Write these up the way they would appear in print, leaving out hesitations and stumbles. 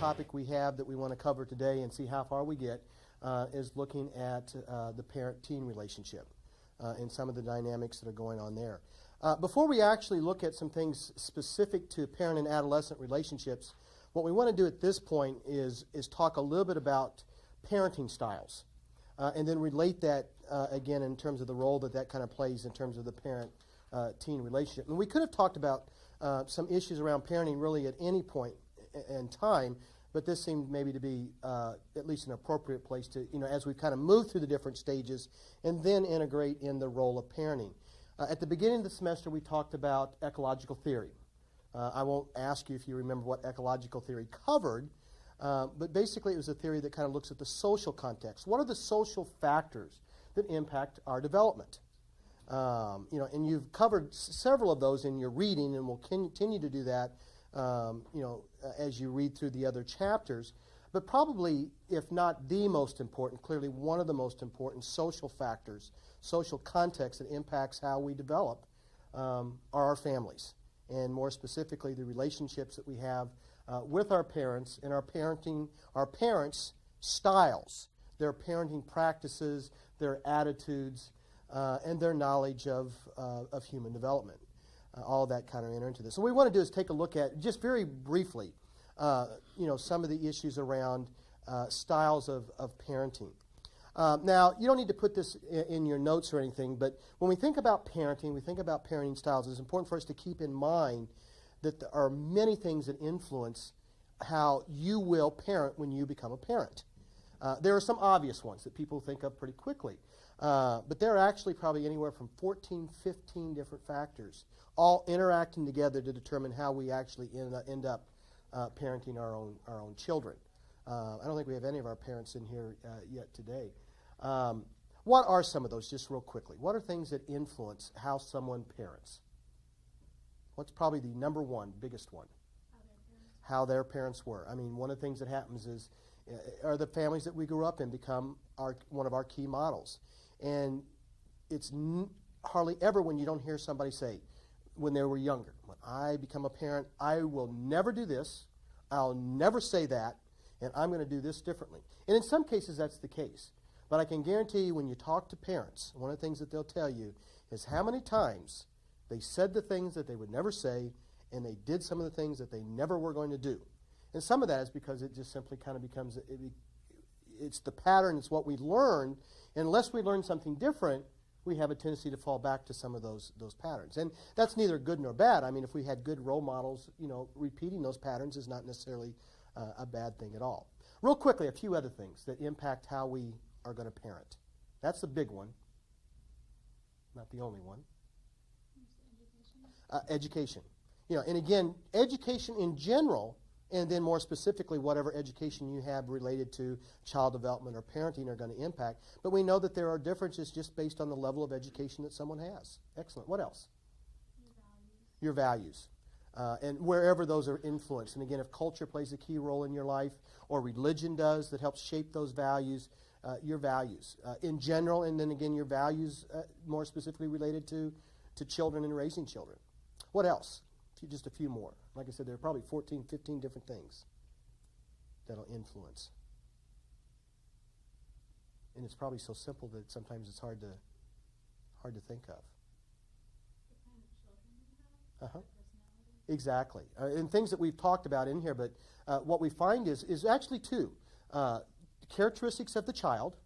topic we have that we want to cover today and see how far we get is looking at the parent-teen relationship and some of the dynamics that are going on there. Before we actually look at some things specific to parent and adolescent relationships, what we want to do at this point is talk a little bit about parenting styles and then relate that again in terms of the role that kind of plays in terms of the parent-teen relationship. And we could have talked about some issues around parenting really at any point in time, but this seemed maybe to be at least an appropriate place to, as we kind of move through the different stages and then integrate in the role of parenting. At the beginning of the semester, we talked about ecological theory. I won't ask you if you remember what ecological theory covered, but basically it was a theory that kind of looks at the social context. What are the social factors that impact our development? And you've covered several of those in your reading, and will continue to do that, as you read through the other chapters. But probably, if not the most important, clearly one of the most important social factors, social context that impacts how we develop, are our families, and more specifically the relationships that we have with our parents and our parents' styles, their parenting practices, their attitudes, and their knowledge of human development. All that kind of enter into this. So what we want to do is take a look at, just very briefly, some of the issues around styles of parenting. Now, you don't need to put this in your notes or anything, but when we think about parenting, we think about parenting styles, it's important for us to keep in mind that there are many things that influence how you will parent when you become a parent. There are some obvious ones that people think of pretty quickly, but there are actually probably anywhere from 14, 15 different factors, all interacting together to determine how we actually end up parenting our own children. I don't think we have any of our parents in here yet today. What are some of those, just real quickly? What are things that influence how someone parents? What's probably the number one, biggest one? How their parents were. I mean, one of the things that happens is are the families that we grew up in become one of our key models. And it's hardly ever when you don't hear somebody say, when they were younger, when I become a parent, I will never do this, I'll never say that, and I'm going to do this differently. And in some cases, that's the case. But I can guarantee you when you talk to parents, one of the things that they'll tell you is how many times they said the things that they would never say, and they did some of the things that they never were going to do. And some of that is because it just simply kind of becomes, it's the pattern, it's what we learned. And unless we learn something different, we have a tendency to fall back to some of those patterns. And that's neither good nor bad. I mean, if we had good role models, repeating those patterns is not necessarily a bad thing at all. Real quickly, a few other things that impact how we are going to parent. That's the big one, not the only one. Education. And again, education in general, and then more specifically, whatever education you have related to child development or parenting are going to impact. But we know that there are differences just based on the level of education that someone has. Excellent. What else? Your values. And wherever those are influenced. And again, if culture plays a key role in your life, or religion does, that helps shape those values, your values in general, and then again, your values more specifically related to children and raising children. What else? Just a few more. Like I said, there are probably 14, 15 different things that'll influence. And it's probably so simple that sometimes it's hard to think of. The kind of children you have, personality. Exactly. And things that we've talked about in here, but what we find is actually two. Characteristics of the child,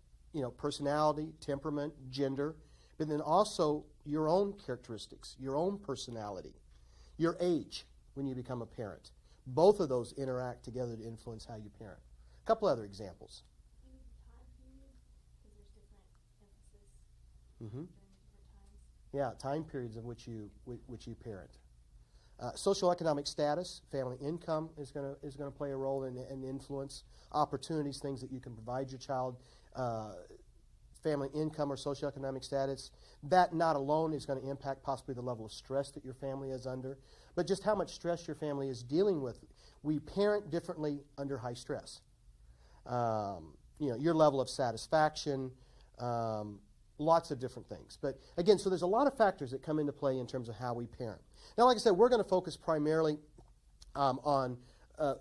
personality, temperament, gender, but then also your own characteristics, your own personality. Your age when you become a parent. Both of those interact together to influence how you parent. A couple other examples. Maybe the time period, because there's different emphasis Mm-hmm. during different times. Yeah, time periods in which you parent. Socioeconomic status, family income is going to play a role and influence opportunities, things that you can provide your child. Family income or socioeconomic status, that not alone is going to impact possibly the level of stress that your family is under, but just how much stress your family is dealing with. We parent differently under high stress. Your level of satisfaction, lots of different things. But again, so there's a lot of factors that come into play in terms of how we parent. Now, like I said, we're going to focus primarily on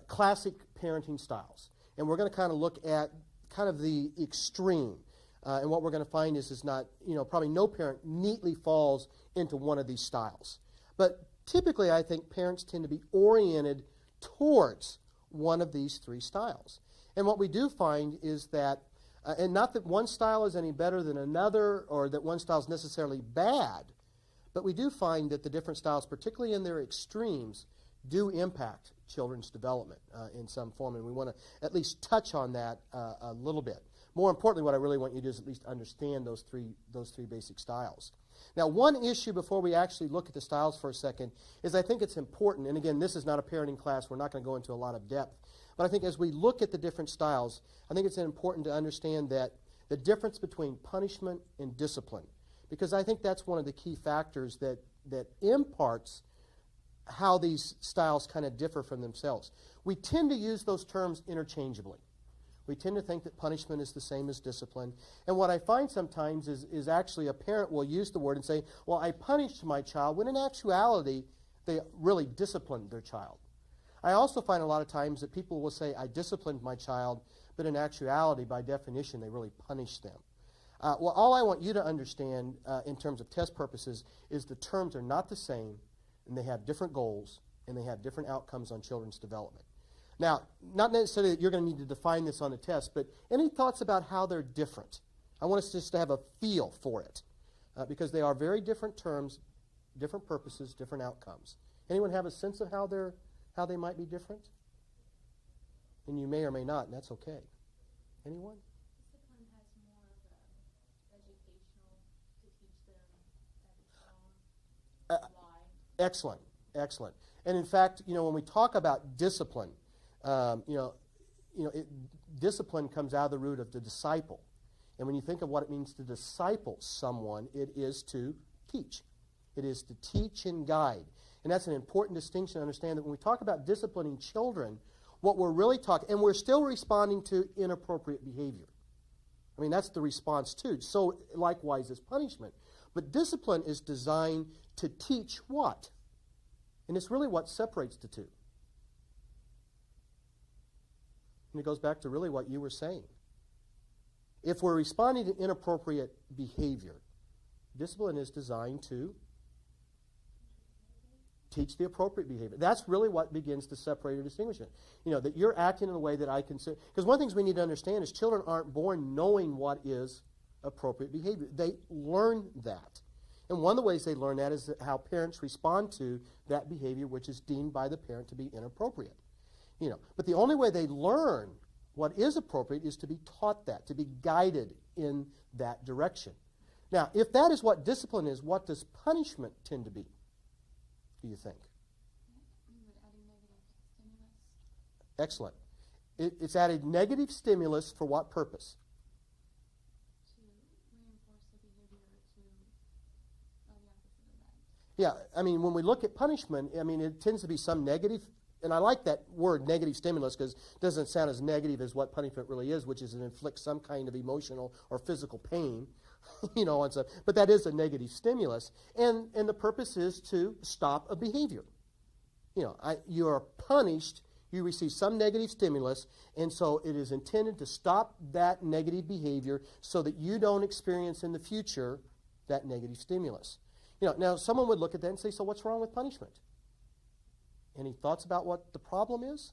classic parenting styles. And we're going to kind of look at kind of the extreme. And what we're going to find is not, probably no parent neatly falls into one of these styles. But typically, I think parents tend to be oriented towards one of these three styles. And what we do find is that, and not that one style is any better than another or that one style is necessarily bad, but we do find that the different styles, particularly in their extremes, do impact children's development in some form. And we want to at least touch on that a little bit. More importantly, what I really want you to do is at least understand those three basic styles. Now, one issue before we actually look at the styles for a second is I think it's important, and again, this is not a parenting class. We're not going to go into a lot of depth. But I think as we look at the different styles, I think it's important to understand that the difference between punishment and discipline, because I think that's one of the key factors that imparts how these styles kind of differ from themselves. We tend to use those terms interchangeably. We tend to think that punishment is the same as discipline. And what I find sometimes is actually a parent will use the word and say, well, I punished my child, when in actuality, they really disciplined their child. I also find a lot of times that people will say, I disciplined my child, but in actuality, by definition, they really punished them. Well, all I want you to understand in terms of test purposes is the terms are not the same, and they have different goals, and they have different outcomes on children's development. Now, not necessarily that you're going to need to define this on a test, but any thoughts about how they're different? I want us just to have a feel for it, because they are very different terms, different purposes, different outcomes. Anyone have a sense of how they might be different? And you may or may not, and that's okay. Anyone? Discipline has more of a educational to teach them that it's wrong, why. Excellent. And in fact, when we talk about discipline, discipline comes out of the root of the disciple. And when you think of what it means to disciple someone, it is to teach. It is to teach and guide. And that's an important distinction to understand that when we talk about disciplining children, what we're really talking, and we're still responding to inappropriate behavior. I mean, that's the response too. So likewise is punishment. But discipline is designed to teach what? And it's really what separates the two. And it goes back to really what you were saying. If we're responding to inappropriate behavior, discipline is designed to teach the appropriate behavior. That's really what begins to separate or distinguish it. That you're acting in a way that I consider. Because one of the things we need to understand is children aren't born knowing what is appropriate behavior. They learn that. And one of the ways they learn that is how parents respond to that behavior which is deemed by the parent to be inappropriate. But the only way they learn what is appropriate is to be taught that, to be guided in that direction. Now, if that is what discipline is, what does punishment tend to be, do you think? Adding negative stimulus. Excellent. It's added negative stimulus for what purpose? To reinforce the behavior to the opposite of that. Yeah, I mean, when we look at punishment, it tends to be some negative, and I like that word, negative stimulus, because it doesn't sound as negative as what punishment really is, which is to inflict some kind of emotional or physical pain, and so, but that is a negative stimulus, and the purpose is to stop a behavior. You are punished, you receive some negative stimulus, and so it is intended to stop that negative behavior so that you don't experience in the future that negative stimulus. Now someone would look at that and say, so what's wrong with punishment? Any thoughts about what the problem is?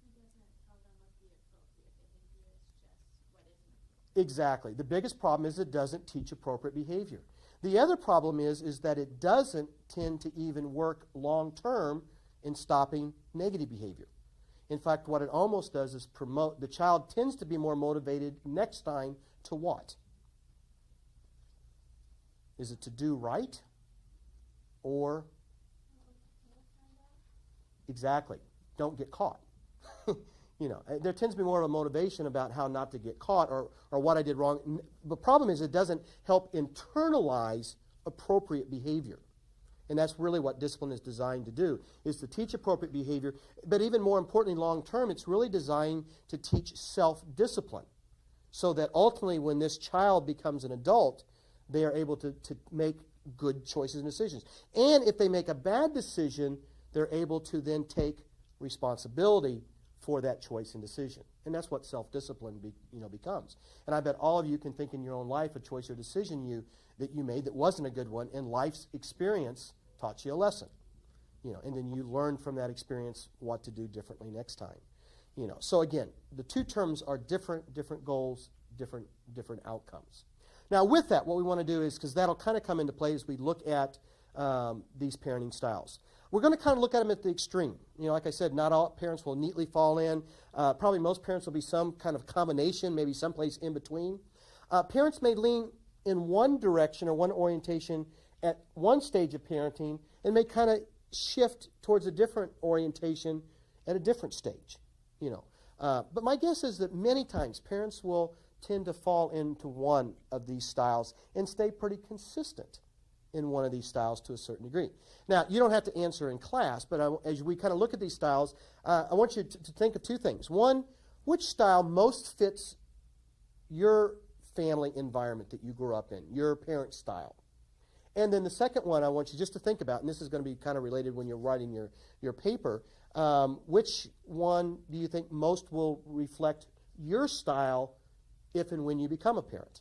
It doesn't tell them what the appropriate behavior is, just what isn't appropriate. Exactly. The biggest problem is it doesn't teach appropriate behavior. The other problem is that it doesn't tend to even work long term in stopping negative behavior. In fact, what it almost does is promote, the child tends to be more motivated next time to what? Is it to do right? Or exactly, don't get caught. There tends to be more of a motivation about how not to get caught or what I did wrong. The problem is it doesn't help internalize appropriate behavior. And that's really what discipline is designed to do, is to teach appropriate behavior. But even more importantly, long term, it's really designed to teach self-discipline so that ultimately when this child becomes an adult, they are able to make good choices and decisions. And if they make a bad decision, they're able to then take responsibility for that choice and decision. And that's what self-discipline becomes. And I bet all of you can think in your own life a choice or decision that you made that wasn't a good one, and life's experience taught you a lesson. And then you learn from that experience what to do differently next time. So again, the two terms are different goals, different outcomes. Now with that, what we want to do is, because that'll kind of come into play as we look at these parenting styles. We're going to kind of look at them at the extreme. Like I said, not all parents will neatly fall in. Probably most parents will be some kind of combination, maybe someplace in between. Parents may lean in one direction or one orientation at one stage of parenting and may kind of shift towards a different orientation at a different stage. But my guess is that many times parents will tend to fall into one of these styles and stay pretty consistent in one of these styles to a certain degree. Now, you don't have to answer in class, but as we kind of look at these styles, I want you to think of two things. One, which style most fits your family environment that you grew up in, your parent style? And then the second one I want you just to think about, and this is going to be kind of related when you're writing your paper, which one do you think most will reflect your style if and when you become a parent?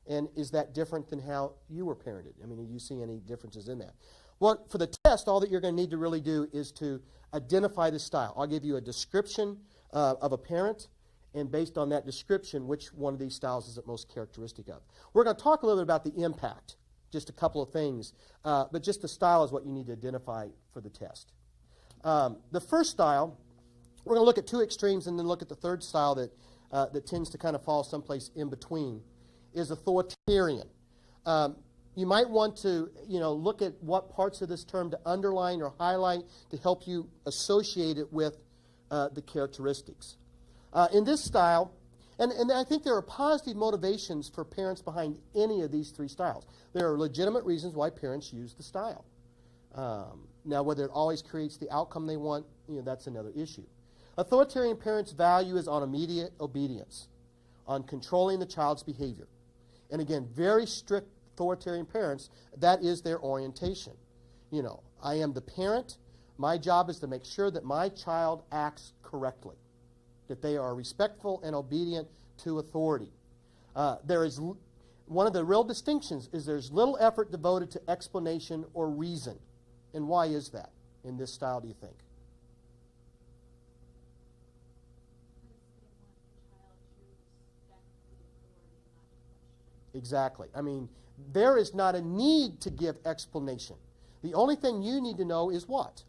And is that different than how you were parented? I mean, do you see any differences in that? Well, for the test, all that you're going to need to really do is to identify the style. I'll give you a description of a parent, and based on that description, which one of these styles is it most characteristic of. We're going to talk a little bit about the impact, just a couple of things, but just the style is what you need to identify for the test. The first style, we're going to look at two extremes and then look at the third style that tends to kind of fall someplace in between, is authoritarian. You might want to look at what parts of this term to underline or highlight to help you associate it with the characteristics. In this style, and I think there are positive motivations for parents behind any of these three styles. There are legitimate reasons why parents use the style. Now, whether it always creates the outcome they want, that's another issue. Authoritarian parents' value is on immediate obedience, on controlling the child's behavior. And again, very strict authoritarian parents, that is their orientation. I am the parent. My job is to make sure that my child acts correctly, that they are respectful and obedient to authority. There is one of the real distinctions is there's little effort devoted to explanation or reason. And why is that in this style, do you think? Exactly. I mean, there is not a need to give explanation. The only thing you need to know is what?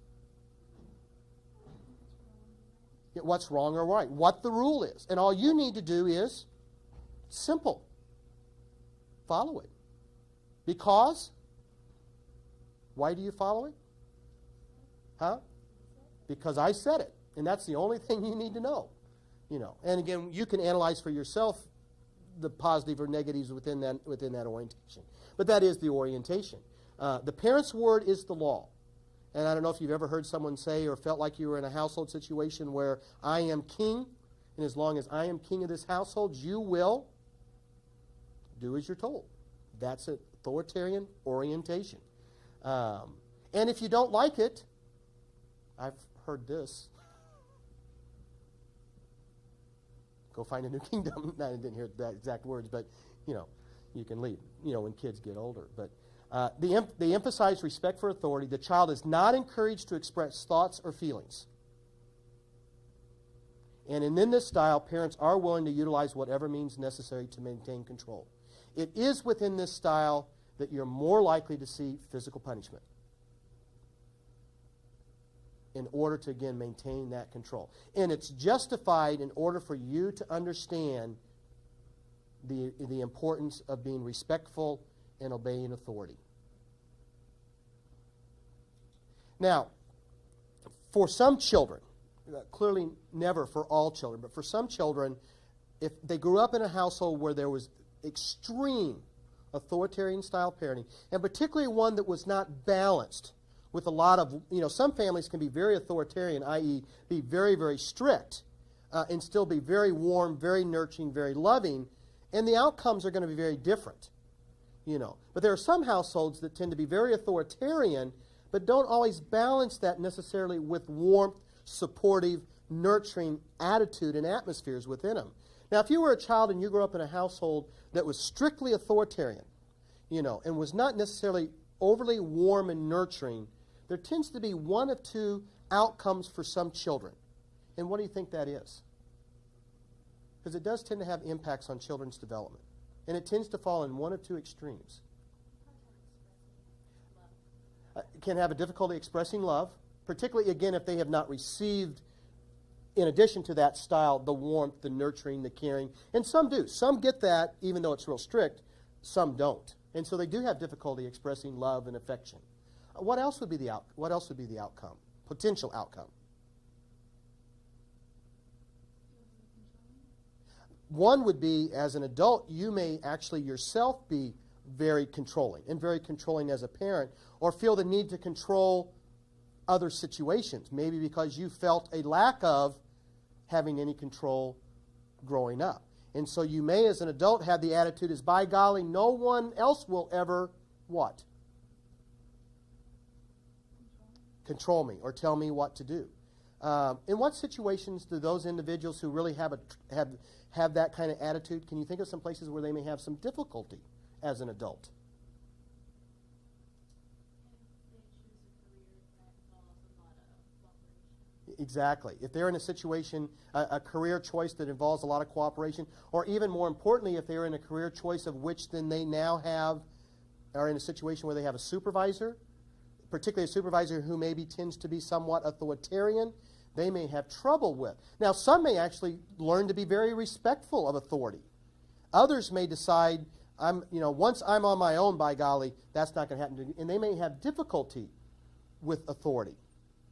What's wrong or right. What the rule is. And all you need to do is simple. Follow it. Because? Why do you follow it? Huh? Because I said it. And that's the only thing you need to know. And again, you can analyze for yourself the positive or negatives within that orientation. But that is the orientation. The parent's word is the law. And I don't know if you've ever heard someone say or felt like you were in a household situation where I am king, and as long as I am king of this household, you will do as you're told. That's an authoritarian orientation. And if you don't like it, I've heard this. Go find a new kingdom. No, I didn't hear that exact words, but, you can leave, when kids get older. But they emphasize respect for authority. The child is not encouraged to express thoughts or feelings. And in this style, parents are willing to utilize whatever means necessary to maintain control. It is within this style that you're more likely to see physical punishment in order to, again, maintain that control. And it's justified in order for you to understand the importance of being respectful and obeying authority. Now, for some children, clearly never for all children, but for some children, if they grew up in a household where there was extreme authoritarian style parenting, and particularly one that was not balanced with a lot of, some families can be very authoritarian, i.e. be very, very strict, and still be very warm, very nurturing, very loving, and the outcomes are going to be very different, But there are some households that tend to be very authoritarian, but don't always balance that necessarily with warmth supportive, nurturing attitude and atmospheres within them. Now, if you were a child and you grew up in a household that was strictly authoritarian, and was not necessarily overly warm and nurturing, there tends to be one of two outcomes for some children. And what do you think that is? Because it does tend to have impacts on children's development. And it tends to fall in one of two extremes. Can have a difficulty expressing love, particularly, again, if they have not received, in addition to that style, the warmth, the nurturing, the caring. And some do. Some get that, even though it's real strict. Some don't. And so they do have difficulty expressing love and affection. What else would be the outcome? Potential outcome. One would be, as an adult, you may actually yourself be very controlling, and very controlling as a parent, or feel the need to control other situations, maybe because you felt a lack of having any control growing up. And so you may, as an adult, have the attitude is, by golly, no one else will ever, what? Control me or tell me what to do. In what situations do those individuals who really have that kind of attitude, can you think of some places where they may have some difficulty as an adult? Exactly. If they're in a situation, a career choice that involves a lot of cooperation, or even more importantly, if they're in a career choice of which then they now are in a situation where they have a supervisor, particularly a supervisor who maybe tends to be somewhat authoritarian, they may have trouble with. Now, some may actually learn to be very respectful of authority. Others may decide, once I'm on my own, by golly, that's not going to happen to me. And they may have difficulty with authority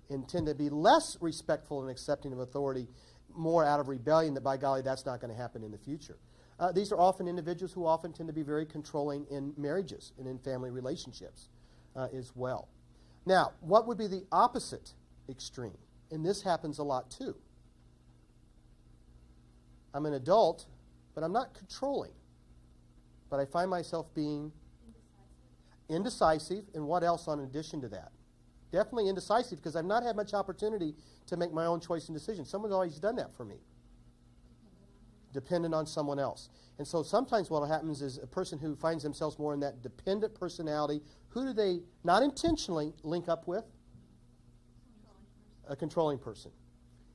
and tend to be less respectful and accepting of authority, more out of rebellion that, by golly, that's not going to happen in the future. These are often individuals who often tend to be very controlling in marriages and in family relationships as well. Now, what would be the opposite extreme? And this happens a lot too. I'm an adult, but I'm not controlling. But I find myself being indecisive. And what else in addition to that? Definitely indecisive, because I've not had much opportunity to make my own choice and decision. Someone's always done that for me. Dependent on someone else. And so sometimes what happens is a person who finds themselves more in that dependent personality, who do they not intentionally link up with? A controlling person.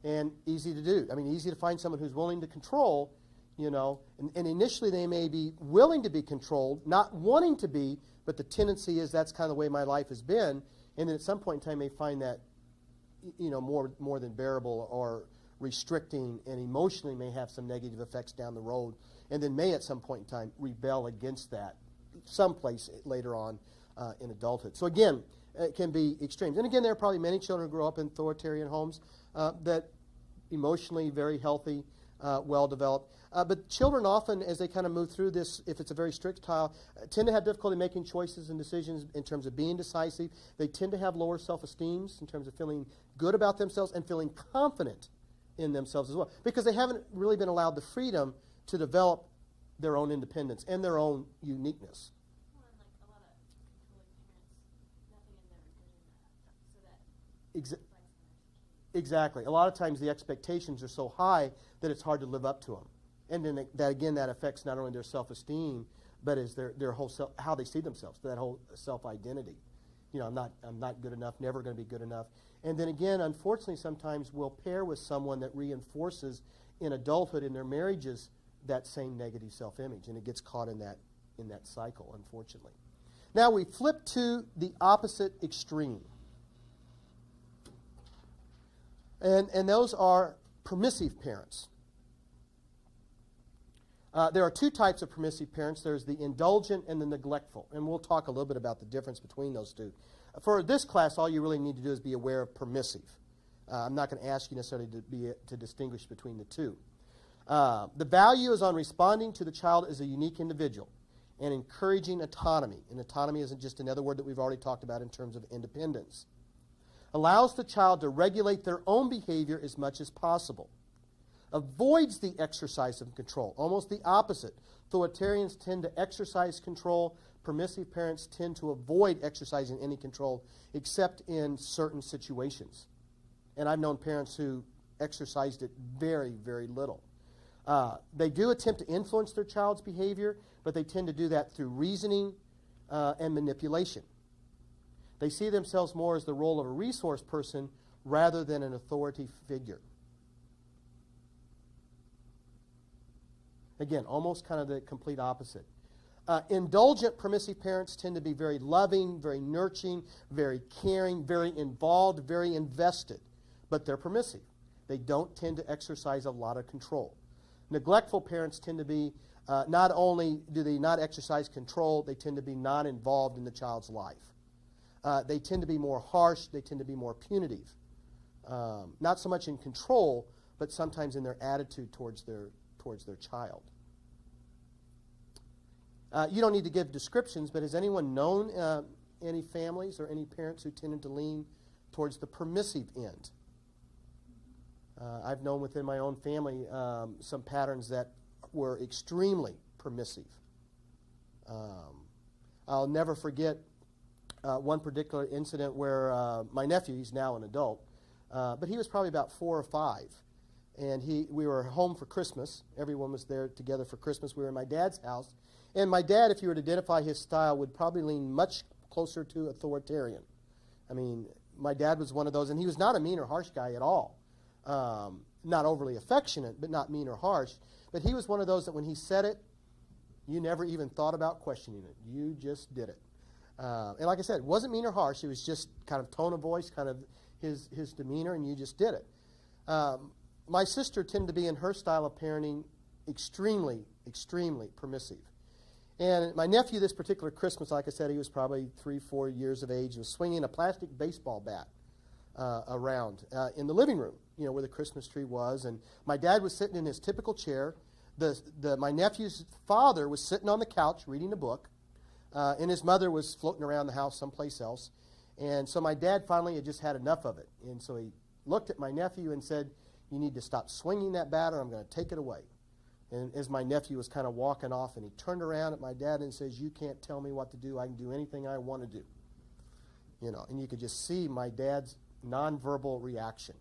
And easy to do. I mean, easy to find someone who's willing to control, and initially they may be willing to be controlled, not wanting to be, but the tendency is that's kind of the way my life has been. And then at some point in time may find that, more than bearable or restricting, and emotionally may have some negative effects down the road, and then may at some point in time rebel against that someplace later on in adulthood. So again, it can be extremes. And again, there are probably many children who grow up in authoritarian homes that emotionally very healthy, well-developed. But children often, as they kind of move through this, if it's a very strict child, tend to have difficulty making choices and decisions in terms of being decisive. They tend to have lower self-esteems in terms of feeling good about themselves and feeling confident in themselves as well, because they haven't really been allowed the freedom to develop their own independence and their own uniqueness. Well, and like a lot of controlling parents, nothing in them is good enough, so that Exactly. A lot of times the expectations are so high that it's hard to live up to them. And then that affects not only their self-esteem, but is their whole how they see themselves, that whole self-identity. I'm not good enough, never going to be good enough. And then again, unfortunately, sometimes we'll pair with someone that reinforces in adulthood, in their marriages, that same negative self-image, and it gets caught in that cycle, unfortunately. Now we flip to the opposite extreme. And those are permissive parents. There are two types of permissive parents. There's the indulgent and the neglectful. And we'll talk a little bit about the difference between those two. For this class, all you really need to do is be aware of permissive. I'm not going to ask you necessarily to distinguish between the two. The value is on responding to the child as a unique individual and encouraging autonomy. And autonomy isn't just another word that we've already talked about in terms of independence. Allows the child to regulate their own behavior as much as possible. Avoids the exercise of control, almost the opposite. Authoritarians tend to exercise control. Permissive parents tend to avoid exercising any control except in certain situations. And I've known parents who exercised it very, very little. They do attempt to influence their child's behavior, but they tend to do that through reasoning and manipulation. They see themselves more as the role of a resource person rather than an authority figure. Again, almost kind of the complete opposite. Indulgent, permissive parents tend to be very loving, very nurturing, very caring, very involved, very invested. But they're permissive. They don't tend to exercise a lot of control. Neglectful parents tend to be, not only do they not exercise control, they tend to be not involved in the child's life. They tend to be more harsh. They tend to be more punitive. Not so much in control, but sometimes in their attitude towards their child. You don't need to give descriptions, but has anyone known any families or any parents who tended to lean towards the permissive end? I've known within my own family some patterns that were extremely permissive. I'll never forget one particular incident where my nephew, he's now an adult, but he was probably about 4 or 5. And we were home for Christmas. Everyone was there together for Christmas. We were in my dad's house. And my dad, if you were to identify his style, would probably lean much closer to authoritarian. I mean, my dad was one of those, and he was not a mean or harsh guy at all. Not overly affectionate, but not mean or harsh. But he was one of those that when he said it, you never even thought about questioning it. You just did it. And like I said, it wasn't mean or harsh. It was just kind of tone of voice, kind of his demeanor, and you just did it. My sister tended to be, in her style of parenting, extremely, extremely permissive. And my nephew, this particular Christmas, like I said, he was probably 3, 4 years of age, was swinging a plastic baseball bat around in the living room, where the Christmas tree was. And my dad was sitting in his typical chair. My nephew's father was sitting on the couch reading a book, and his mother was floating around the house someplace else. And so my dad finally had just had enough of it. And so he looked at my nephew and said, "You need to stop swinging that bat or I'm going to take it away." And as my nephew was kind of walking off, and he turned around at my dad and says, "You can't tell me what to do. I can do anything I want to do." And you could just see my dad's nonverbal reaction.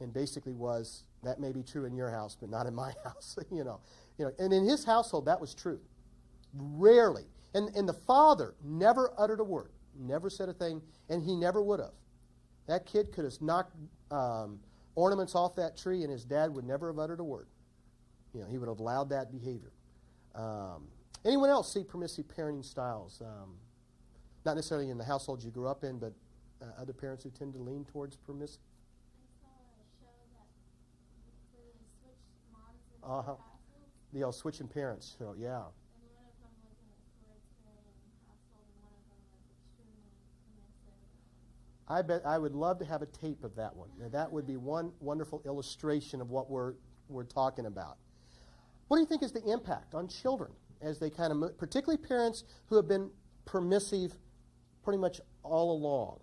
And basically was, that may be true in your house, but not in my house. And in his household, that was true. Rarely. And the father never uttered a word, never said a thing, and he never would have. That kid could have knocked ornaments off that tree, and his dad would never have uttered a word. He would have allowed that behavior. Anyone else see permissive parenting styles? Not necessarily in the household you grew up in, but other parents who tend to lean towards permissive? I saw a show that where they switched moms and households, The old switching parents show, yeah. and one of them was an authoritarian household, and one of them was extremely permissive. I bet I would love to have a tape of that one. Now, that would be one wonderful illustration of what we're talking about. What do you think is the impact on children as they kind of, particularly parents who have been permissive pretty much all along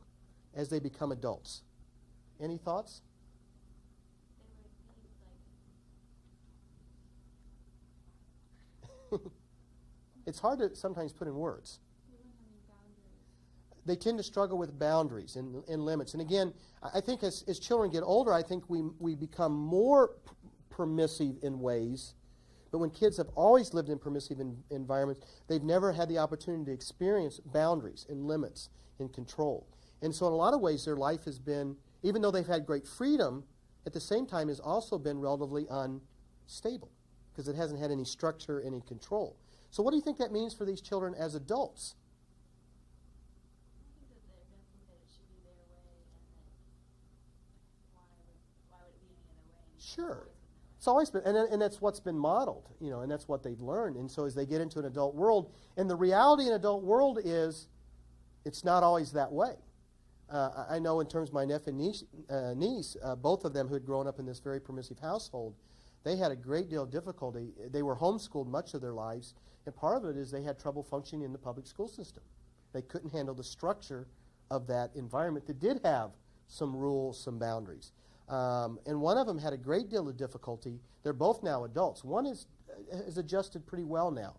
as they become adults? Any thoughts? They would be It's hard to sometimes put in words. we wouldn't have any boundaries. They tend to struggle with boundaries and limits. And again, I think as children get older, I think we become more permissive in ways. But when kids have always lived in permissive environments, they've never had the opportunity to experience boundaries and limits and control. And so in a lot of ways, their life has been, even though they've had great freedom, at the same time has also been relatively unstable because it hasn't had any structure, any control. So what do you think that means for these children as adults? I think that they're going to think that it should be their way, and that why would it be any other way? And Sure. it's always It's always been, and that's what's been modeled, and that's what they've learned. And so as they get into an adult world, and the reality in an adult world is it's not always that way. I know in terms of my nephew and niece, both of them who had grown up in this very permissive household, they had a great deal of difficulty. They were homeschooled much of their lives, and part of it is they had trouble functioning in the public school system. They couldn't handle the structure of that environment that did have some rules, some boundaries. And one of them had a great deal of difficulty. They're both now adults. One is adjusted pretty well now,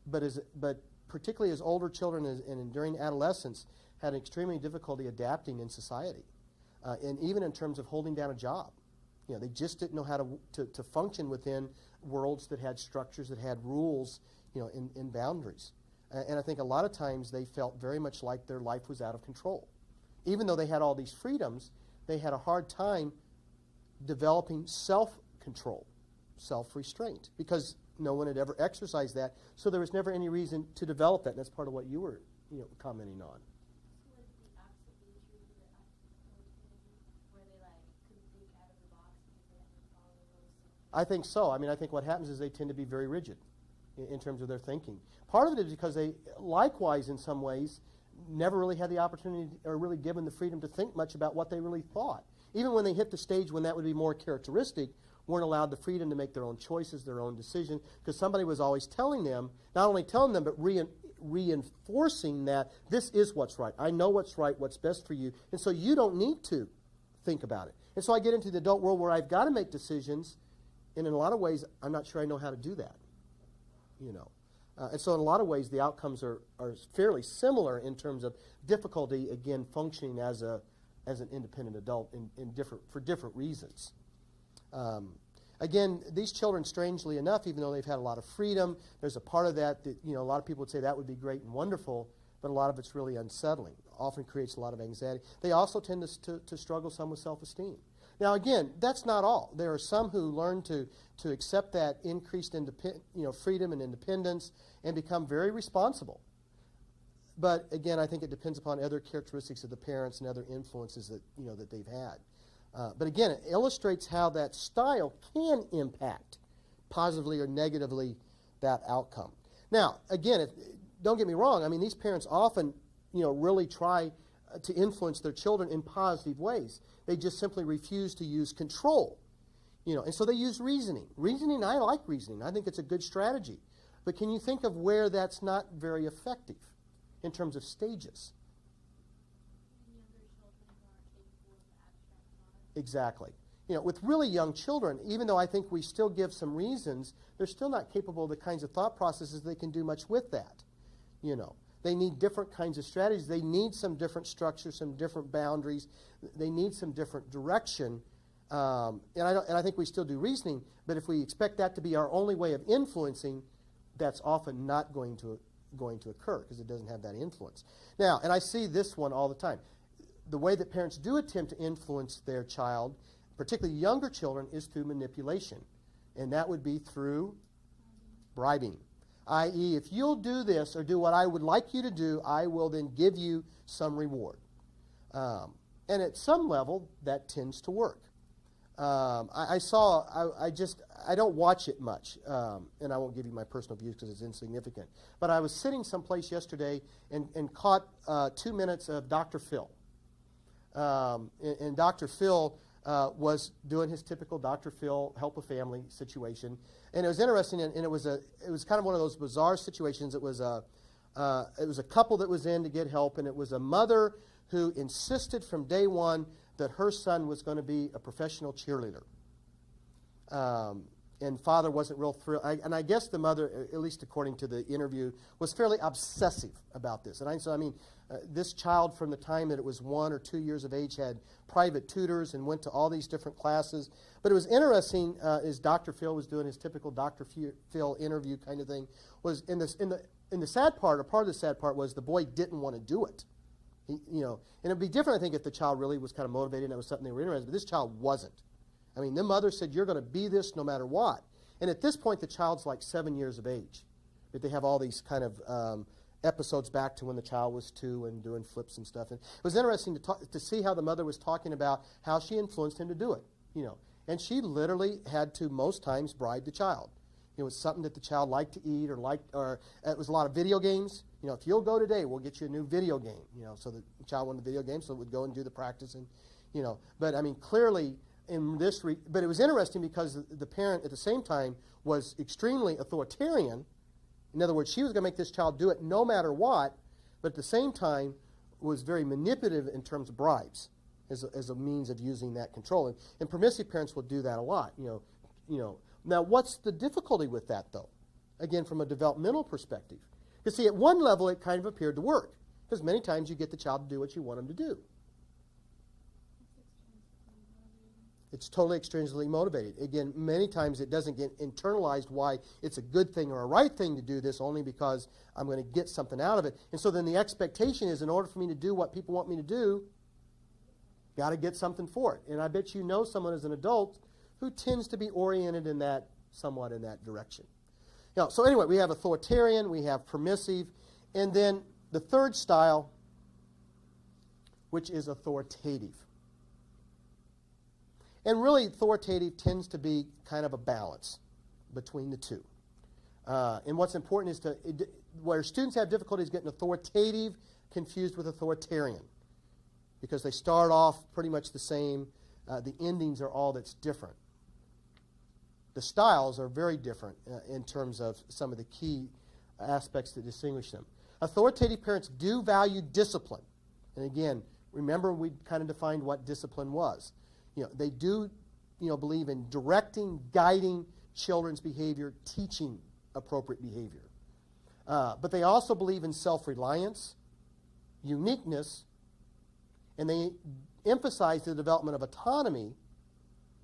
but particularly as older children and during adolescence had extremely difficulty adapting in society. and even in terms of holding down a job. They just didn't know how to function within worlds that had structures, that had rules, in boundaries. And I think a lot of times they felt very much like their life was out of control. Even though they had all these freedoms, they had a hard time developing self-control, self-restraint, because no one had ever exercised that, so there was never any reason to develop that, and that's part of what you were commenting on. So would the opposite be true for the authoritarian, where they couldn't think out of the box because they had to follow the rules? I think so. I think what happens is they tend to be very rigid in terms of their thinking. Part of it is because they, likewise in some ways, never really had the opportunity or really given the freedom to think much about what they really thought. Even when they hit the stage when that would be more characteristic, weren't allowed the freedom to make their own choices, their own decisions, because somebody was always telling them, not only telling them, but reinforcing that this is what's right. I know what's right, what's best for you, and so you don't need to think about it. And so I get into the adult world where I've got to make decisions, and in a lot of ways, I'm not sure I know how to do that. And so in a lot of ways, the outcomes are fairly similar in terms of difficulty, again, functioning as an independent adult for different reasons. Again, these children, strangely enough, even though they've had a lot of freedom, there's a part of that a lot of people would say that would be great and wonderful, but a lot of it's really unsettling. Often creates a lot of anxiety. They also tend to struggle some with self-esteem. Now, again, that's not all. There are some who learn to accept that increased freedom and independence and become very responsible. But again, I think it depends upon other characteristics of the parents and other influences that they've had. But again, it illustrates how that style can impact positively or negatively that outcome. Now, again, don't get me wrong. I mean, these parents often, really try to influence their children in positive ways. They just simply refuse to use control. And so they use reasoning. Reasoning, I like reasoning. I think it's a good strategy. But can you think of where that's not very effective in terms of stages? Younger children who aren't capable of abstract thought. Exactly. With really young children, even though I think we still give some reasons, they're still not capable of the kinds of thought processes they can do much with that. They need different kinds of strategies. They need some different structures, some different boundaries. They need some different direction. And I think we still do reasoning, but if we expect that to be our only way of influencing, that's often not going to occur because it doesn't have that influence. Now, and I see this one all the time. The way that parents do attempt to influence their child, particularly younger children, is through manipulation. And that would be through bribing. I.e., if you'll do this or do what I would like you to do, I will then give you some reward. And at some level, that tends to work. I don't watch it much, and I won't give you my personal views because it's insignificant. But I was sitting someplace yesterday and caught 2 minutes of Dr. Phil. And Dr. Phil was doing his typical Dr. Phil help a family situation. And it was interesting, and it was kind of one of those bizarre situations. It was a couple that was in to get help, and it was a mother who insisted from day one that her son was going to be a professional cheerleader. And father wasn't real thrilled. And I guess the mother, at least according to the interview, was fairly obsessive about this. And this child from the time that it was 1 or 2 years of age had private tutors and went to all these different classes. But it was interesting as Dr. Phil was doing his typical Dr. Phil interview kind of thing. Was in the sad part, or part of the sad part, was the boy didn't want to do it. And it'd be different, I think, if the child really was kind of motivated and it was something they were interested in. But this child wasn't. I mean, the mother said, "You're going to be this no matter what." And at this point, the child's like 7 years of age. But they have all these kind of episodes back to when the child was 2 and doing flips and stuff. And it was interesting to see how the mother was talking about how she influenced him to do it. And she literally had to most times bribe the child. It was something that the child liked to eat or it was a lot of video games. If you'll go today, we'll get you a new video game. So the child wanted the video game, so it would go and do the practice. And but I mean, clearly in this, but it was interesting because the parent at the same time was extremely authoritarian. In other words, she was going to make this child do it no matter what, but at the same time was very manipulative in terms of bribes as a means of using that control. And permissive parents will do that a lot. Now, what's the difficulty with that, though? Again, from a developmental perspective. Because, see, at one level, it kind of appeared to work. Because many times you get the child to do what you want him to do. It's totally extrinsically motivated. Again, many times it doesn't get internalized why it's a good thing or a right thing to do this, only because I'm going to get something out of it. And so then the expectation is, in order for me to do what people want me to do, got to get something for it. And I bet you know someone as an adult who tends to be oriented in that, somewhat in that direction. Now, so anyway, we have authoritarian, we have permissive, and then the third style, which is authoritative. And really, authoritative tends to be kind of a balance between the two. And what's important is where students have difficulties getting authoritative confused with authoritarian, because they start off pretty much the same. The endings are all that's different. The styles are very different in terms of some of the key aspects that distinguish them. Authoritative parents do value discipline. And again, remember we kind of defined what discipline was. They do, believe in directing, guiding children's behavior, teaching appropriate behavior. But they also believe in self-reliance, uniqueness, and they emphasize the development of autonomy,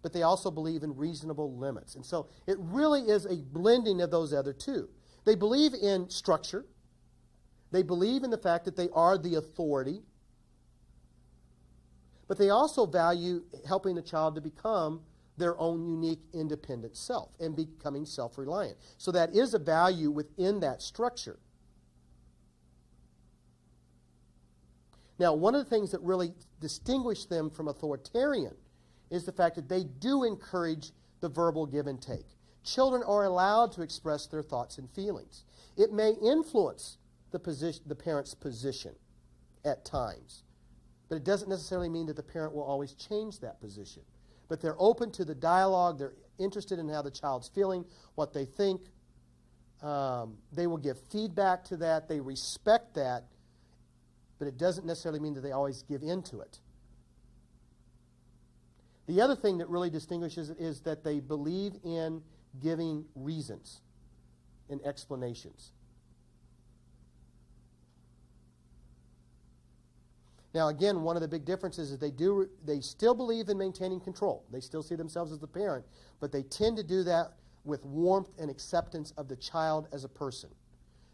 but they also believe in reasonable limits. And so it really is a blending of those other two. They believe in structure. They believe in the fact that they are the authority. But they also value helping the child to become their own unique, independent self and becoming self-reliant. So that is a value within that structure. Now, one of the things that really distinguish them from authoritarian is the fact that they do encourage the verbal give and take. Children are allowed to express their thoughts and feelings. It may influence the parent's position at times, but it doesn't necessarily mean that the parent will always change that position. But they're open to the dialogue. They're interested in how the child's feeling, what they think. They will give feedback to that. They respect that, but it doesn't necessarily mean that they always give in to it. The other thing that really distinguishes it is that they believe in giving reasons and explanations. Now, again, one of the big differences is they still believe in maintaining control. They still see themselves as the parent, but they tend to do that with warmth and acceptance of the child as a person.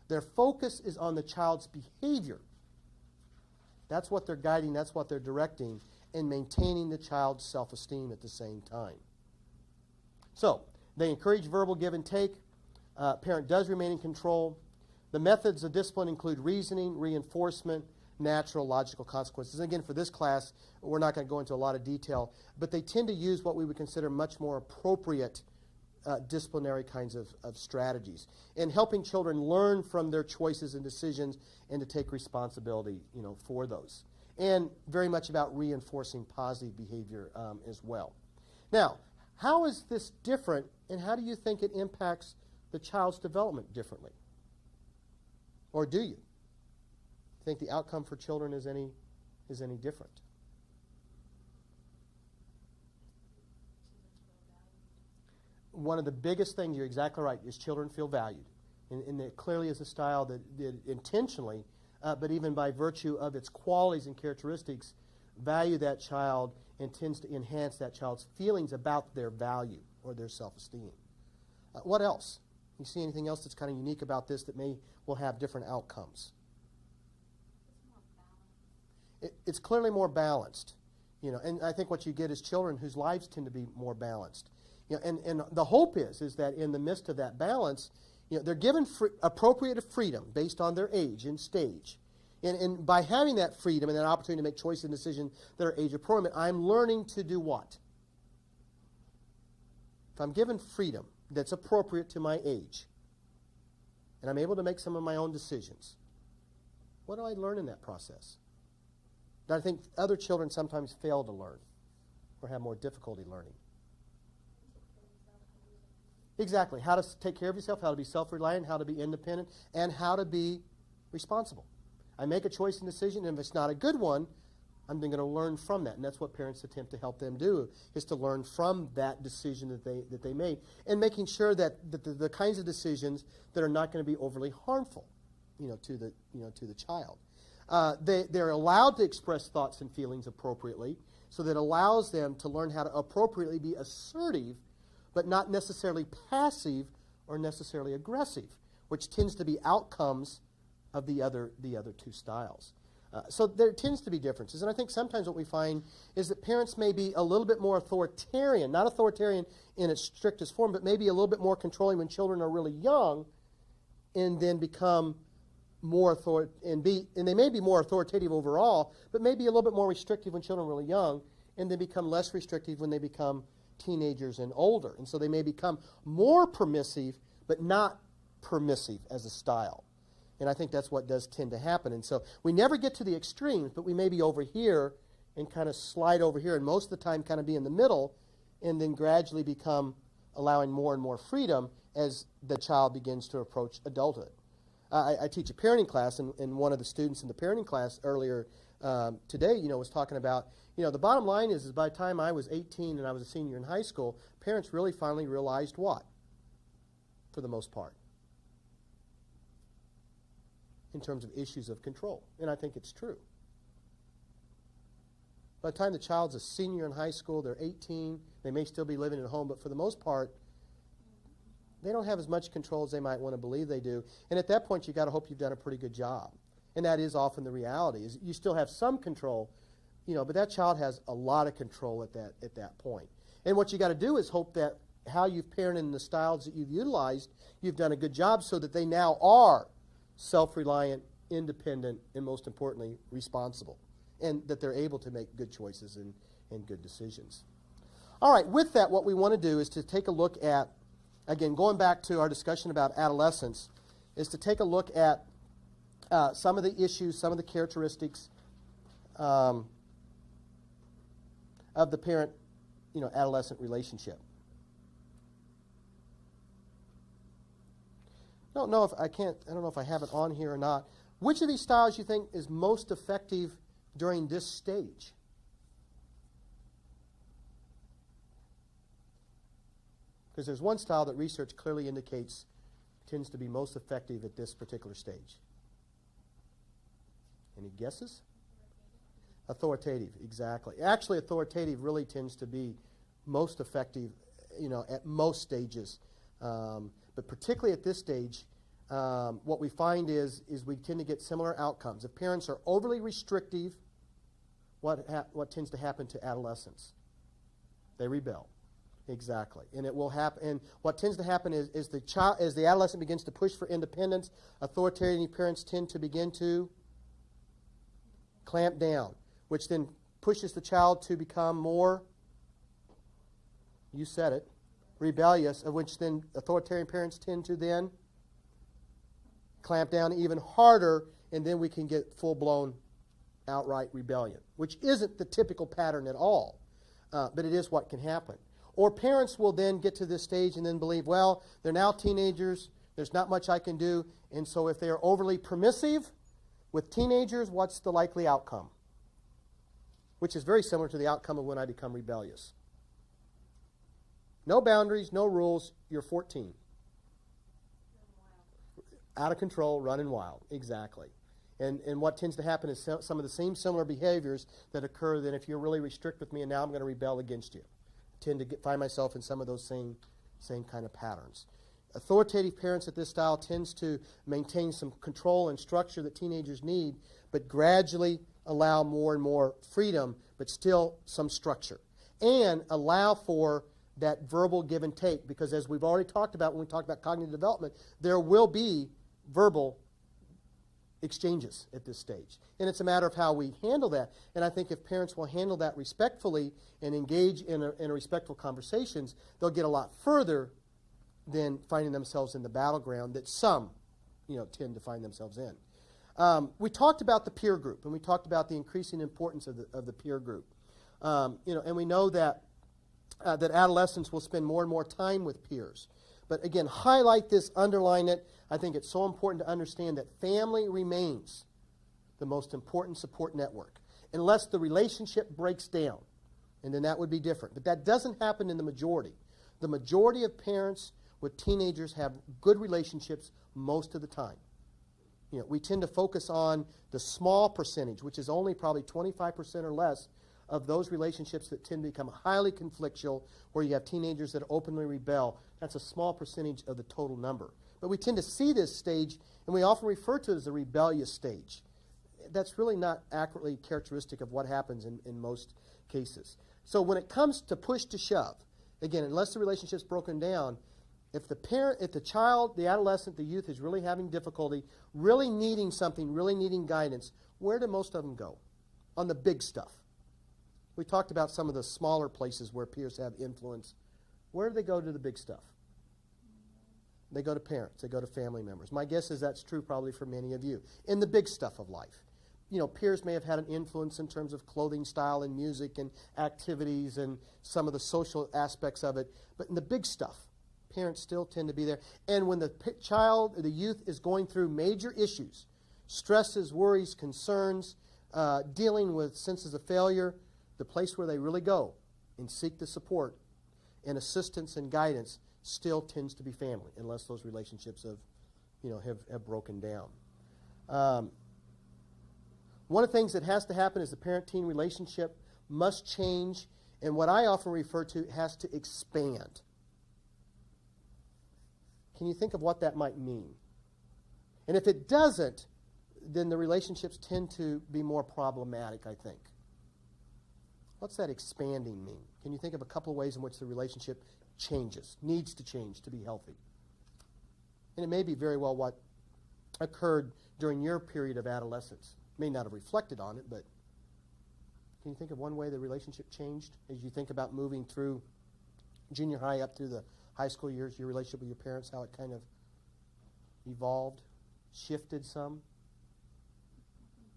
Their focus is on the child's behavior. That's what they're guiding, that's what they're directing, and maintaining the child's self-esteem at the same time. So, they encourage verbal give and take. Parent does remain in control. The methods of discipline include reasoning, reinforcement, natural, logical consequences. And again, for this class, we're not going to go into a lot of detail, but they tend to use what we would consider much more appropriate disciplinary kinds of strategies, and helping children learn from their choices and decisions and to take responsibility, for those. And very much about reinforcing positive behavior as well. Now, how is this different, and how do you think it impacts the child's development differently? Or do you think the outcome for children is any different? One of the biggest things, you're exactly right, is children feel valued. And it clearly is a style that intentionally, but even by virtue of its qualities and characteristics, value that child and tends to enhance that child's feelings about their value or their self-esteem. What else? You see anything else that's kind of unique about this that will have different outcomes? It's clearly more balanced, and I think what you get is children whose lives tend to be more balanced. And the hope is that in the midst of that balance, they're given appropriate freedom based on their age and stage. And by having that freedom and that opportunity to make choices and decisions that are age appropriate, I'm learning to do what? If I'm given freedom that's appropriate to my age, and I'm able to make some of my own decisions, what do I learn in that process? That I think other children sometimes fail to learn or have more difficulty learning. Exactly. How to take care of yourself, how to be self-reliant, how to be independent, and how to be responsible. I make a choice and decision, and if it's not a good one, I'm then going to learn from that. And that's what parents attempt to help them do, is to learn from that decision that they made, and making sure that the kinds of decisions that are not going to be overly harmful, to the child. They're allowed to express thoughts and feelings appropriately. So that allows them to learn how to appropriately be assertive, but not necessarily passive or necessarily aggressive, which tends to be outcomes of the other two styles. So there tends to be differences. And I think sometimes what we find is that parents may be a little bit more authoritarian, not authoritarian in its strictest form, but maybe a little bit more controlling when children are really young, and then become more and they may be more authoritative overall, but maybe a little bit more restrictive when children are really young, and then become less restrictive when they become teenagers and older. And so they may become more permissive, but not permissive as a style. And I think that's what does tend to happen. And so we never get to the extremes, but we may be over here and kind of slide over here, and most of the time kind of be in the middle, and then gradually become allowing more and more freedom as the child begins to approach adulthood. I teach a parenting class, and one of the students in the parenting class earlier today, was talking about, the bottom line is by the time I was 18 and I was a senior in high school, parents really finally realized what? For the most part. In terms of issues of control. And I think it's true. By the time the child's a senior in high school, they're 18, they may still be living at home, but for the most part, they don't have as much control as they might want to believe they do. And at that point, you've got to hope you've done a pretty good job. And that is often the reality, is you still have some control, but that child has a lot of control at that point. And what you got to do is hope that how you've parented in the styles that you've utilized, you've done a good job so that they now are self-reliant, independent, and most importantly, responsible, and that they're able to make good choices and good decisions. All right, with that, what we want to do is to take a look at, again, going back to our discussion about adolescence, is to take a look at some of the issues, some of the characteristics of the parent-adolescent relationship. I don't know if I have it on here or not. Which of these styles you think is most effective during this stage? Because there's one style that research clearly indicates tends to be most effective at this particular stage. Any guesses? Authoritative, exactly. Actually, authoritative really tends to be most effective, at most stages. But particularly at this stage, what we find is we tend to get similar outcomes. If parents are overly restrictive, what tends to happen to adolescents? They rebel. Exactly. And it will happen. And what tends to happen is as the adolescent begins to push for independence, authoritarian parents tend to begin to clamp down, which then pushes the child to become more, you said it, rebellious, of which then authoritarian parents tend to then clamp down even harder, and then we can get full-blown outright rebellion, which isn't the typical pattern at all, but it is what can happen. Or parents will then get to this stage and then believe, well, they're now teenagers, there's not much I can do, and so if they're overly permissive with teenagers, what's the likely outcome? Which is very similar to the outcome of when I become rebellious. No boundaries, no rules, you're 14. Out of control, running wild, exactly. And what tends to happen is some of the same similar behaviors that occur then if you're really restrict with me and now I'm going to rebel against you. I tend to find myself in some of those same kind of patterns. Authoritative parents at this style tends to maintain some control and structure that teenagers need, but gradually allow more and more freedom, but still some structure. And allow for that verbal give and take, because as we've already talked about when we talked about cognitive development, there will be verbal exchanges at this stage. And it's a matter of how we handle that. And I think if parents will handle that respectfully and engage in a respectful conversations, they'll get a lot further than finding themselves in the battleground that some, tend to find themselves in. We talked about the peer group, and we talked about the increasing importance of the peer group. And we know that adolescents will spend more and more time with peers. But again, highlight this, underline it. I think it's so important to understand that family remains the most important support network, unless the relationship breaks down, and then that would be different. But that doesn't happen in the majority. The majority of parents with teenagers have good relationships most of the time. We tend to focus on the small percentage, which is only probably 25% or less of those relationships that tend to become highly conflictual, where you have teenagers that openly rebel. That's a small percentage of the total number. But we tend to see this stage, and we often refer to it as the rebellious stage. That's really not accurately characteristic of what happens in most cases. So when it comes to push to shove, again, unless the relationship's broken down, if the child, the adolescent, the youth is really having difficulty, really needing something, really needing guidance, where do most of them go? On the big stuff. We talked about some of the smaller places where peers have influence. Where do they go to the big stuff? They go to parents. They go to family members. My guess is that's true probably for many of you. In the big stuff of life. Peers may have had an influence in terms of clothing style and music and activities and some of the social aspects of it. But in the big stuff, parents still tend to be there. And when the child, the youth, is going through major issues, stresses, worries, concerns, dealing with senses of failure, the place where they really go and seek the support and assistance and guidance still tends to be family, unless those relationships have broken down. One of the things that has to happen is the parent-teen relationship must change, and what I often refer to has to expand. Can you think of what that might mean? And if it doesn't, then the relationships tend to be more problematic, I think. What's that expanding mean? Can you think of a couple of ways in which the relationship changes, needs to change to be healthy? And it may be very well what occurred during your period of adolescence. May not have reflected on it, but can you think of one way the relationship changed as you think about moving through junior high up through the high school years, your relationship with your parents, how it kind of evolved, shifted some?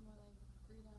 More like freedom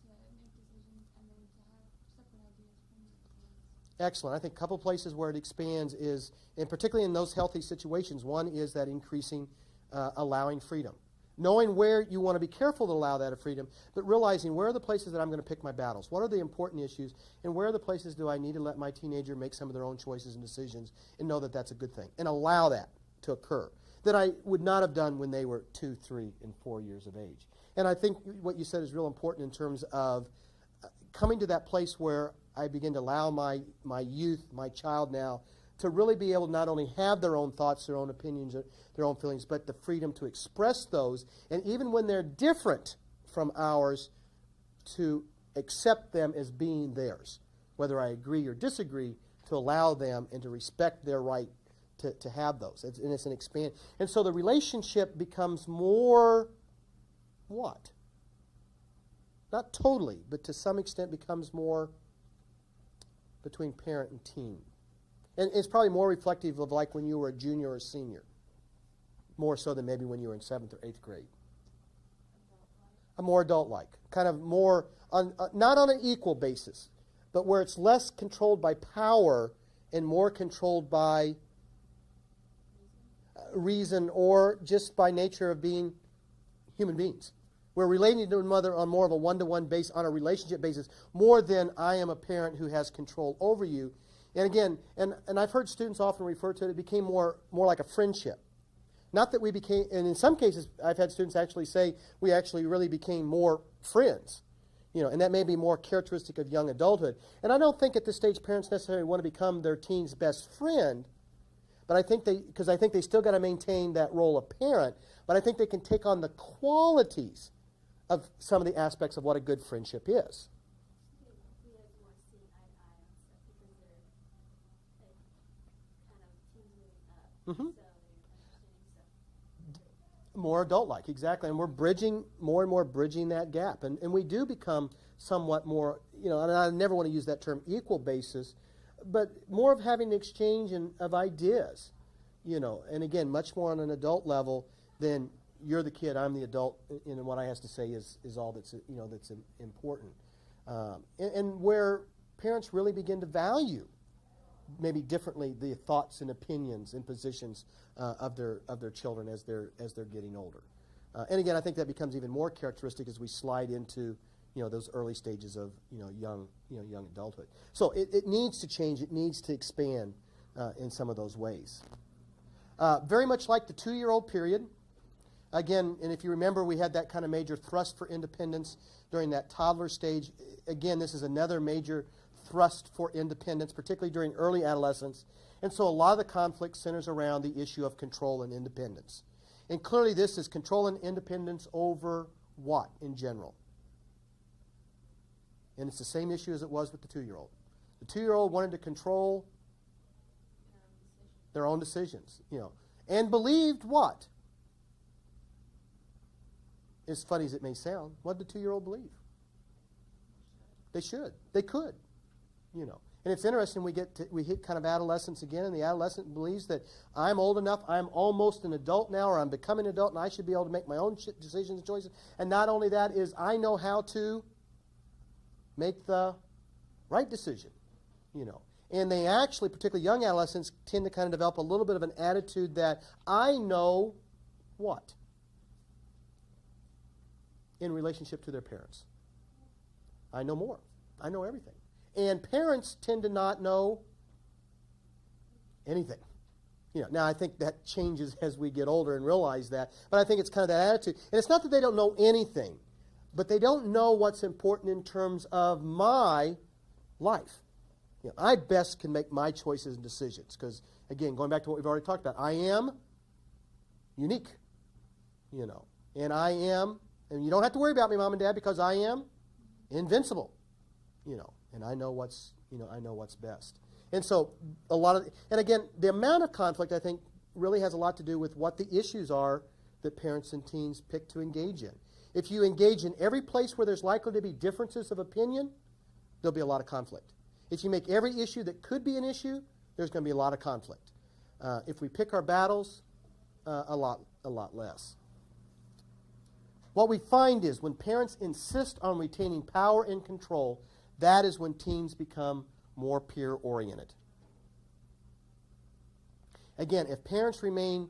to make decisions and then to have separate ideas from your parents. Excellent. I think a couple places where it expands is, and particularly in those healthy situations, one is that increasing, allowing freedom. Knowing where you want to be careful to allow that freedom, but realizing where are the places that I'm going to pick my battles. What are the important issues, and where are the places do I need to let my teenager make some of their own choices and decisions and know that that's a good thing, and allow that to occur, that I would not have done when they were 2, 3, and 4 years of age. And I think what you said is real important in terms of coming to that place where I begin to allow my youth, my child now, to really be able to not only have their own thoughts, their own opinions, their own feelings, but the freedom to express those, and even when they're different from ours, to accept them as being theirs, whether I agree or disagree, to allow them and to respect their right to have those. And it's an expand. And so the relationship becomes more what? Not totally, but to some extent becomes more between parent and teen. And it's probably more reflective of like when you were a junior or a senior, more so than maybe when you were in 7th or 8th grade. A more adult-like, kind of more, not on an equal basis, but where it's less controlled by power and more controlled by reason or just by nature of being human beings. We're relating to another on more of a one-to-one base, on a relationship basis, more than I am a parent who has control over you. And again, and I've heard students often refer to it, it became more like a friendship. Not that we became, and in some cases, I've had students actually say, we actually really became more friends. And that may be more characteristic of young adulthood. And I don't think at this stage parents necessarily want to become their teen's best friend, but I think because I think they still got to maintain that role of parent, but I think they can take on the qualities of some of the aspects of what a good friendship is. Mm-hmm. More adult-like, exactly. And we're bridging, more and more bridging that gap. And we do become somewhat more, and I never want to use that term equal basis, but more of having an exchange of ideas, and again, much more on an adult level than you're the kid, I'm the adult, and what I have to say is all that's, that's important. And where parents really begin to value maybe differently the thoughts and opinions and positions of their children as they're getting older. And again, I think that becomes even more characteristic as we slide into those early stages of young adulthood. So it needs to change. It needs to expand in some of those ways. Very much like the 2-year-old period, Again, and if you remember, we had that kind of major thrust for independence during that toddler stage. Again, this is another major thrust for independence, particularly during early adolescence. And so a lot of the conflict centers around the issue of control and independence. And clearly this is control and independence over what in general? And it's the same issue as it was with the 2-year-old. The 2-year-old wanted to control their own decisions, and believed what? As funny as it may sound, what did the 2-year-old believe? They should. They could. And it's interesting, we hit kind of adolescence again, and the adolescent believes that I'm old enough, I'm almost an adult now, or I'm becoming an adult, and I should be able to make my own decisions and choices. And not only that is, I know how to make the right decision, And they actually, particularly young adolescents, tend to kind of develop a little bit of an attitude that I know what? In relationship to their parents. I know more. I know everything. And parents tend to not know anything. Now I think that changes as we get older and realize that. But I think it's kind of that attitude. And it's not that they don't know anything, but they don't know what's important in terms of my life. I best can make my choices and decisions. Because, again, going back to what we've already talked about, I am unique. And I am, and you don't have to worry about me, Mom and Dad, because I am invincible. And I know what's best. And so and again, the amount of conflict, I think, really has a lot to do with what the issues are that parents and teens pick to engage in. If you engage in every place where there's likely to be differences of opinion, there'll be a lot of conflict. If you make every issue that could be an issue, there's going to be a lot of conflict. If we pick our battles, a lot less. What we find is when parents insist on retaining power and control, that is when teens become more peer-oriented. Again, if parents remain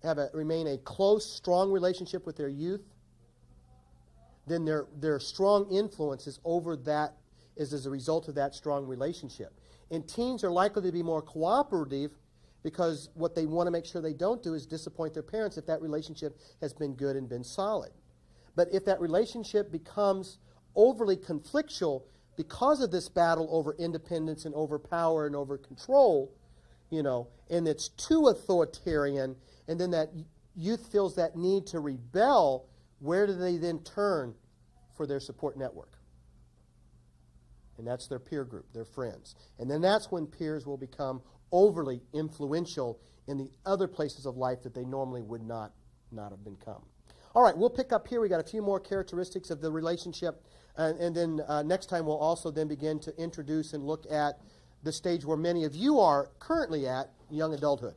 a close, strong relationship with their youth, then their strong influences over that is as a result of that strong relationship. And teens are likely to be more cooperative because what they want to make sure they don't do is disappoint their parents if that relationship has been good and been solid. But if that relationship becomes overly conflictual because of this battle over independence and over power and over control, and it's too authoritarian, and then that youth feels that need to rebel, where do they then turn for their support network? And that's their peer group, their friends. And then that's when peers will become overly influential in the other places of life that they normally would not have become. All right, we'll pick up here. We got a few more characteristics of the relationship. And then next time we'll also then begin to introduce and look at the stage where many of you are currently at, young adulthood.